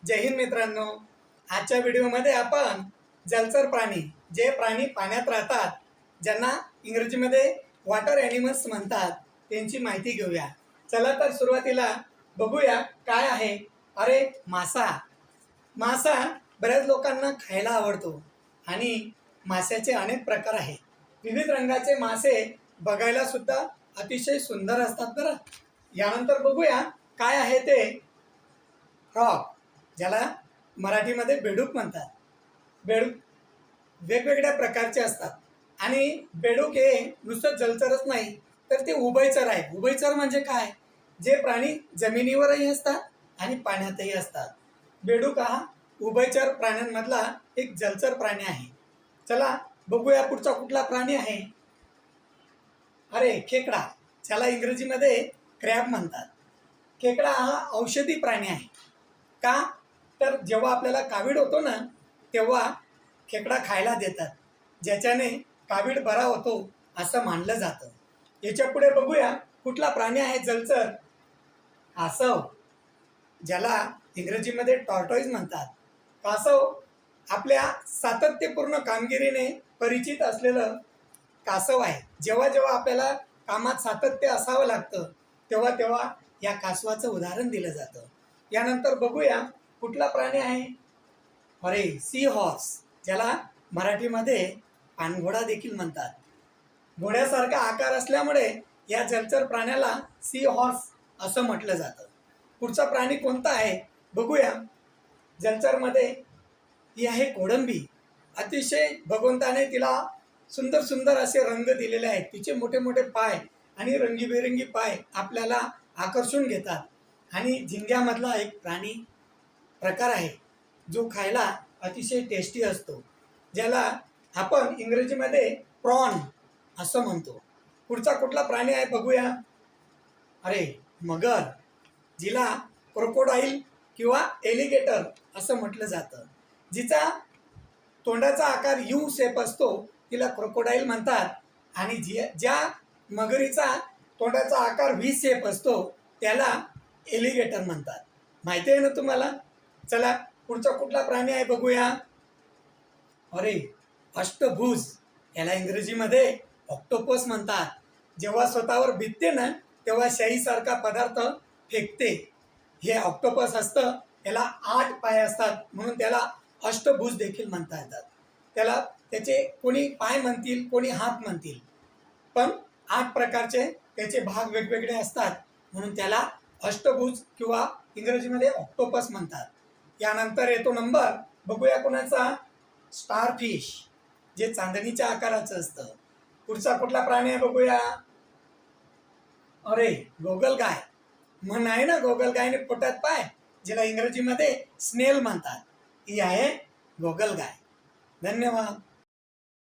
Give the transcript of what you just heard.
जय हिंद मित्रांनो. आजच्या व्हिडिओमध्ये आपण जलचर प्राणी, जे प्राणी पाण्यात राहतात, ज्यांना इंग्रजीमध्ये वॉटर ॲनिमल्स म्हणतात, त्यांची माहिती घेऊया. चला तर सुरुवातीला बघूया काय आहे. अरे मासा. मासा बऱ्याच लोकांना खायला आवडतो आणि माशाचे अनेक प्रकार आहेत. विविध रंगाचे मासे बघायला सुद्धा अतिशय सुंदर असतात बरं. यानंतर बघूया काय आहे ते फ्रॉग, ज्याला मराठीमध्ये बेडूक म्हणतात. बेडूक वेगवेगळ्या प्रकारचे असतात आणि बेडूक हे नुसतं जलचरच नाही तर ते उभयचर आहे. उभयचर म्हणजे काय? जे प्राणी जमिनीवरही असतात आणि पाण्यातही असतात. बेडूक हा उभयचर प्राण्यांमधला एक जलचर प्राणी आहे. चला बघूया पुढचा कुठला प्राणी आहे. अरे खेकडा, ज्याला इंग्रजीमध्ये क्रॅब म्हणतात. खेकडा हा औषधी प्राणी आहे. का? तर जेव्हा आपल्याला कावीळ होतो ना, तेव्हा खेकडा खायला देतात, ज्याच्याने कावीळ बरा होतो असं मानलं जातं. याच्या पुढे बघूया कुठला प्राणी आहे जलचर. कासव, ज्याला इंग्रजीमध्ये टॉर्टॉइज म्हणतात. कासव आपल्या सातत्यपूर्ण कामगिरीने परिचित असलेलं कासव आहे. जेव्हा जेव्हा आपल्याला कामात सातत्य असावं लागतं तेव्हा तेव्हा या कासवाचं उदाहरण दिलं जातं. यानंतर बघूया कुठला प्राणी आहे. अरे सी हॉर्स, ज्याला मराठीमध्ये पाणघोडा देखील म्हणतात. घोड्यासारखा आकार असल्यामुळे या जलचर प्राण्याला सी हॉर्स असं म्हटलं जातं. पुढचा प्राणी कोणता आहे बघूया. जलचरमध्ये ही आहे कोळंबी. अतिशय भगवंताने तिला सुंदर सुंदर असे रंग दिलेले आहेत. तिचे मोठे मोठे पाय आणि रंगीबेरंगी पाय आपल्याला आकर्षून घेतात. आणि झिंग्यामधला एक प्राणी प्रकार आहे जो खायला अतिशय टेस्टी असतो, ज्याला आपण इंग्रजीमध्ये प्रॉन असं म्हणतो. पुढचा कुठला प्राणी आहे बघूया. अरे मगर, जिला क्रोकोडाईल किंवा एलिगेटर असं म्हटलं जातं. जिचा तोंडाचा आकार यू शेप असतो तिला क्रोकोडाईल म्हणतात. आणि ज्या मगरीचा तोंडाचा आकार व्ही शेप असतो त्याला एलिगेटर म्हणतात. माहिती आहे ना तुम्हाला. चला पुढचा कुठला प्राणी आहे बघूया. अरे अष्टभुज, याला इंग्रजीमध्ये ऑक्टोपस म्हणतात. जेव्हा स्वतःवर भिजते ना तेव्हा शाईसारखा पदार्थ फेकते. हे ऑक्टोपस असतं. याला 8 पाय असतात म्हणून त्याला अष्टभुज देखील म्हणता येतात. त्याला त्याचे कोणी पाय म्हणतील, कोणी हात म्हणतील, पण 8 प्रकारचे त्याचे भाग वेगवेगळे असतात म्हणून त्याला अष्टभुज किंवा इंग्रजीमध्ये ऑक्टोपस म्हणतात. यानंतर येतो नंबर बघूया कोणाचा. स्टारफिश, जे चांदणीच्या आकाराचं असतं. पुढचा कुठला प्राणी आहे बघूया. अरे गोगलगाय. म्हण आहे ना, गोगलगायने पोटात पाय, ज्याला इंग्रजीमध्ये स्नेल म्हणतात. ही आहे गोगलगाय. धन्यवाद.